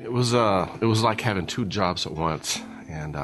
It was like having two jobs at once, and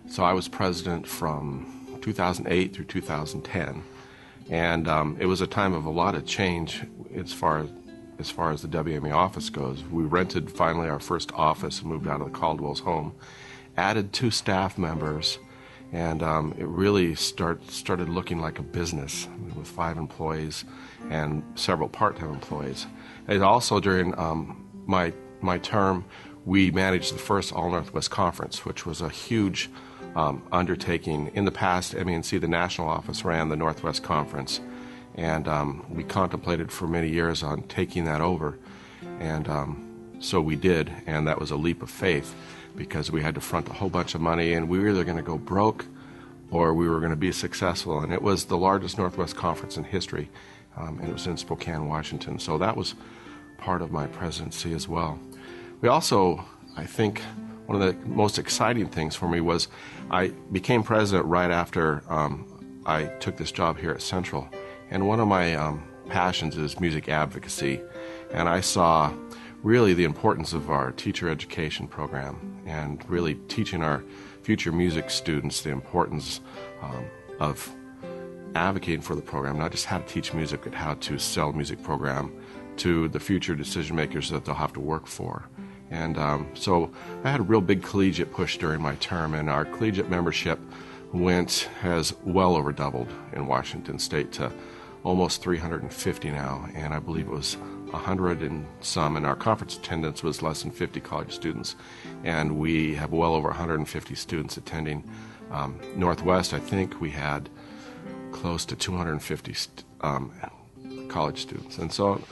so I was president from 2008 through 2010, and it was a time of a lot of change as far as the WMEA office goes. We rented finally our first office and moved out of the Caldwell's home, added two staff members, and it really started looking like a business with 5 employees and several part-time employees. And also during my term, we managed the first All-Northwest Conference, which was a huge undertaking. In the past, MENC, the national office, ran the Northwest Conference, and we contemplated for many years on taking that over, and so we did, and that was a leap of faith because we had to front a whole bunch of money, and we were either going to go broke or we were going to be successful. And it was the largest Northwest Conference in history, and it was in Spokane, Washington. So that was part of my presidency as well. We also, I think, one of the most exciting things for me was I became president right after I took this job here at Central. And one of my passions is music advocacy, and I saw really the importance of our teacher education program and really teaching our future music students the importance of advocating for the program, not just how to teach music, but how to sell a music program to the future decision makers that they'll have to work for. And so I had a real big collegiate push during my term, and our collegiate membership has well over doubled in Washington State to almost 350 now, and I believe it was 100 and some, and our conference attendance was less than 50 college students, and we have well over 150 students attending. Northwest, I think we had close to 250 college students, and so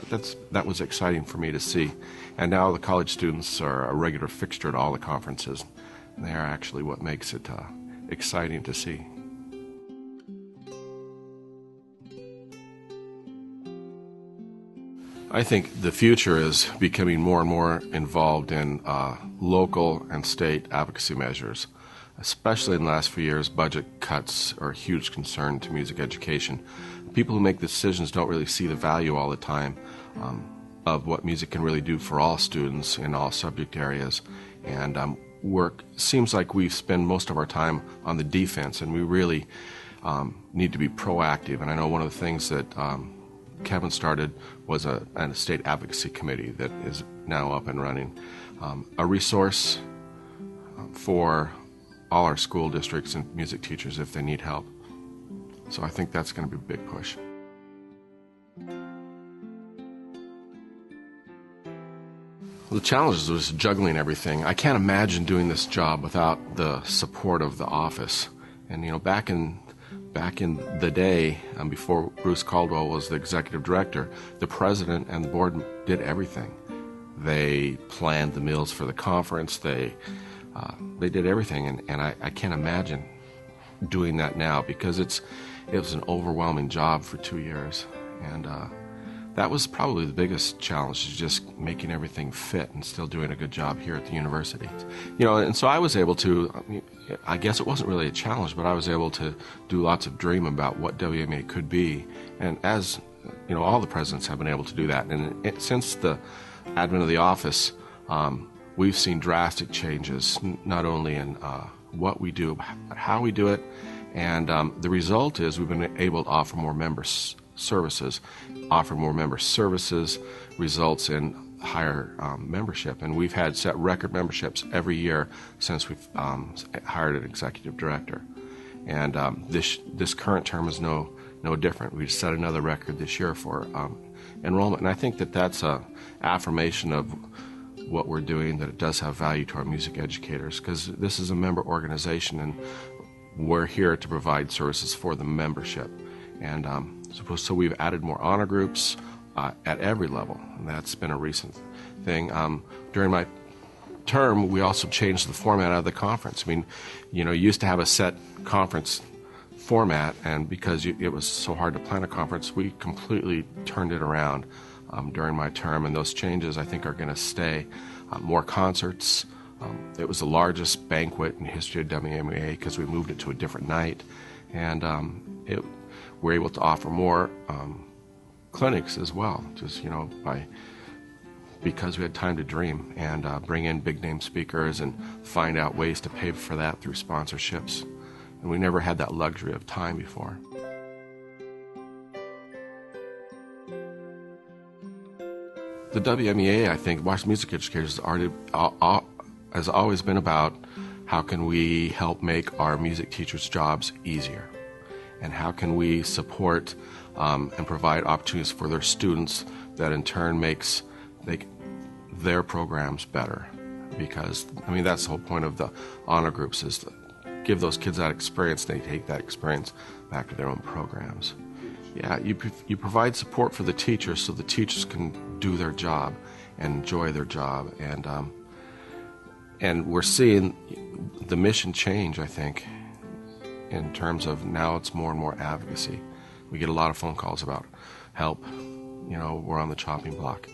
that was exciting for me to see. And now the college students are a regular fixture at all the conferences, and they are actually what makes it exciting to see. I think the future is becoming more and more involved in local and state advocacy measures. Especially in the last few years, budget cuts are a huge concern to music education. People who make decisions don't really see the value all the time of what music can really do for all students in all subject areas. And seems like we spend most of our time on the defense, and we really need to be proactive. And I know one of the things that Kevin started was a state advocacy committee that is now up and running, a resource for all our school districts and music teachers if they need help. So I think that's going to be a big push. The challenge was juggling everything. I can't imagine doing this job without the support of the office. And back in the day, before Bruce Caldwell was the executive director, the president and the board did everything. They planned the meals for the conference. They did everything, and I can't imagine doing that now because it was an overwhelming job for 2 years, and that was probably the biggest challenge, is just making everything fit and still doing a good job here at the university. And so I was able to, I guess it wasn't really a challenge, but I was able to do lots of dream about what WMEA could be. And as, all the presidents have been able to do that. And since the advent of the office, we've seen drastic changes, not only in what we do, but how we do it. And the result is we've been able to offer more member services. Offer more member services results in higher membership. And we've had set record memberships every year since we've hired an executive director. And this current term is no different. We set another record this year for enrollment. And I think that's an affirmation of what we're doing, that it does have value to our music educators, because this is a member organization and we're here to provide services for the membership. And so we've added more honor groups at every level, and that's been a recent thing. During my term, we also changed the format of the conference. You used to have a set conference format, and because it was so hard to plan a conference, we completely turned it around during my term, and those changes, I think, are going to stay. More concerts. It was the largest banquet in the history of WMEA because we moved it to a different night, and we're able to offer more clinics as well, just by because we had time to dream and bring in big-name speakers and find out ways to pay for that through sponsorships. And we never had that luxury of time before. The WMEA, I think, Washington Music Educators, has always been about how can we help make our music teachers' jobs easier, and how can we support and provide opportunities for their students that in turn makes their programs better. Because, I mean, that's the whole point of the honor groups, is to give those kids that experience, and they take that experience back to their own programs. Yeah, you provide support for the teachers so the teachers can do their job and enjoy their job. And we're seeing the mission change, I think, in terms of now it's more and more advocacy. We get a lot of phone calls about help. You know, we're on the chopping block.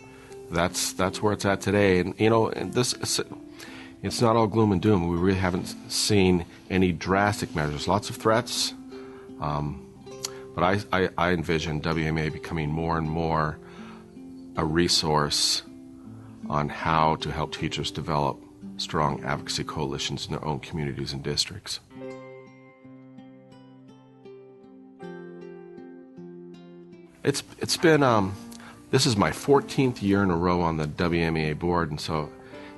That's where it's at today. And, you know, it's not all gloom and doom. We really haven't seen any drastic measures. Lots of threats. But I envision WMA becoming more and more a resource on how to help teachers develop strong advocacy coalitions in their own communities and districts. It's been, this is my 14th year in a row on the WMEA board, and so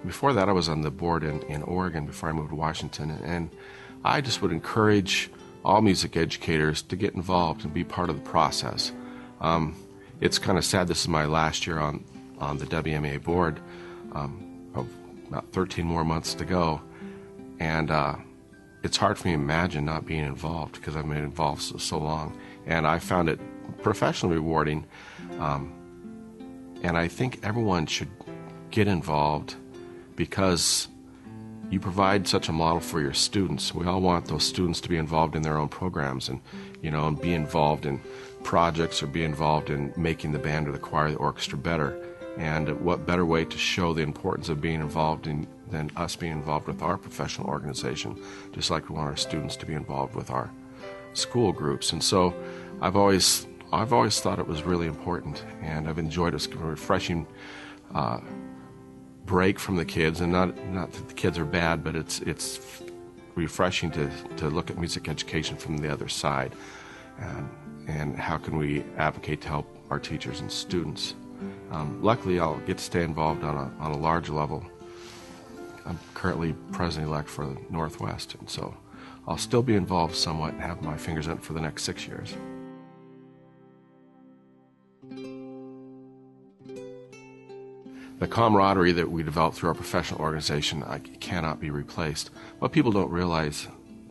before that I was on the board in Oregon before I moved to Washington, and I just would encourage all music educators to get involved and be part of the process. It's kind of sad this is my last year on the WMA board, of about 13 more months to go, and it's hard for me to imagine not being involved because I've been involved so long, and I found it professionally rewarding, and I think everyone should get involved because you provide such a model for your students. We all want those students to be involved in their own programs and, you know, and be involved in projects or be involved in making the band or the choir or the orchestra better. And what better way to show the importance of being involved than us being involved with our professional organization, just like we want our students to be involved with our school groups. And so I've always thought it was really important, and I've enjoyed it. It's a refreshing break from the kids, and not that the kids are bad, but it's refreshing to look at music education from the other side, and how can we advocate to help our teachers and students. Luckily, I'll get to stay involved on a large level. I'm currently president-elect for the Northwest, and so I'll still be involved somewhat and have my fingers in it for the next 6 years. The camaraderie that we develop through our professional organization cannot be replaced. What people don't realize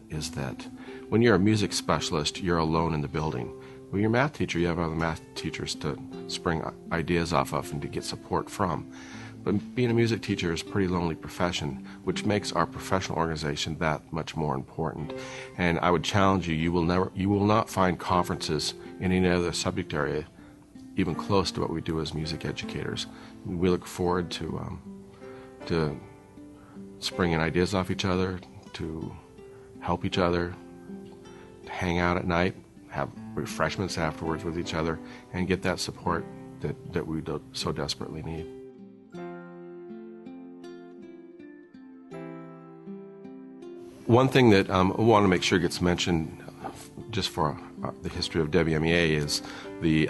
is that when you're a music specialist, you're alone in the building. When you're a math teacher, you have other math teachers to spring ideas off of and to get support from. But being a music teacher is a pretty lonely profession, which makes our professional organization that much more important. And I would challenge you, you will not find conferences in any other subject area even close to what we do as music educators. We look forward to springing ideas off each other, to help each other, to hang out at night, have refreshments afterwards with each other, and get that support that we so desperately need. One thing that I want to make sure gets mentioned just for the history of WMEA is the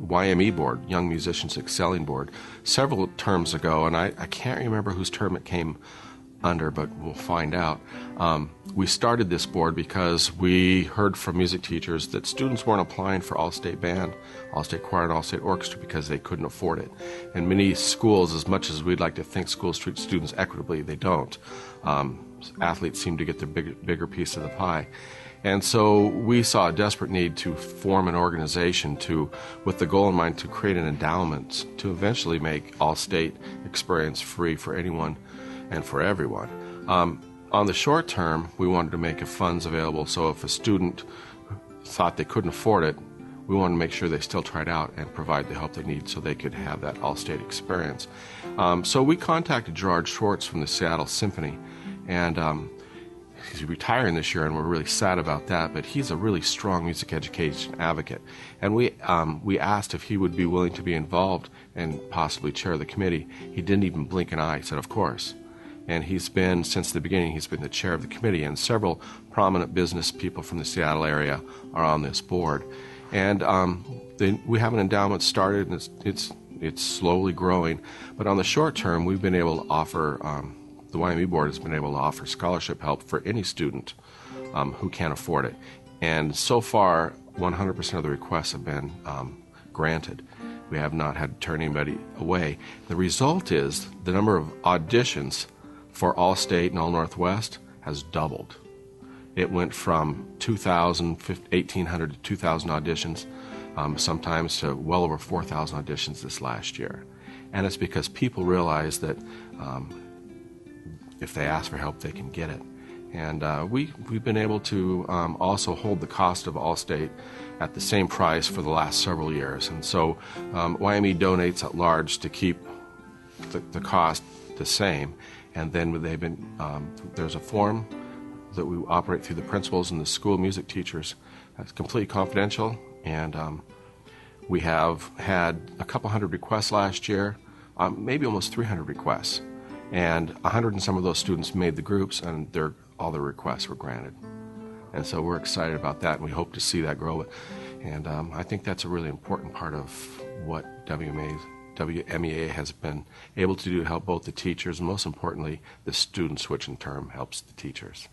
YME board, Young Musicians Excelling Board. Several terms ago, and I can't remember whose term it came under, but we'll find out. We started this board because we heard from music teachers that students weren't applying for all-state band, all-state choir, and all-state orchestra because they couldn't afford it. And many schools, as much as we'd like to think schools treat students equitably, they don't. Athletes seem to get the bigger piece of the pie. And so we saw a desperate need to form an organization with the goal in mind to create an endowment to eventually make all-state experience free for anyone and for everyone. On the short term, we wanted to make funds available, so if a student thought they couldn't afford it, we wanted to make sure they still tried out and provide the help they need so they could have that all-state experience. So we contacted Gerard Schwartz from the Seattle Symphony, and he's retiring this year, and we're really sad about that, but he's a really strong music education advocate. And we asked if he would be willing to be involved and possibly chair the committee. He didn't even blink an eye. He said, of course. And he's been, since the beginning, he's been the chair of the committee, and several prominent business people from the Seattle area are on this board. And we have an endowment started, and it's slowly growing. But on the short term, we've been able to offer, the WMEA board has been able to offer scholarship help for any student who can't afford it. And so far, 100% of the requests have been granted. We have not had to turn anybody away. The result is the number of auditions for All-State and All-Northwest has doubled. It went from 1,800 to 2,000 auditions, sometimes to well over 4,000 auditions this last year. And it's because people realize that if they ask for help, they can get it. And we've been able to also hold the cost of All-State at the same price for the last several years. And so WMEA donates at large to keep the cost the same. And then they've been, there's a form that we operate through the principals and the school music teachers. That's completely confidential. And we have had a couple hundred requests last year, maybe almost 300 requests. And 100 and some of those students made the groups, and all their requests were granted. And so we're excited about that, and we hope to see that grow. And I think that's a really important part of what WMEA has been able to do to help both the teachers and, most importantly, the students, which in turn helps the teachers.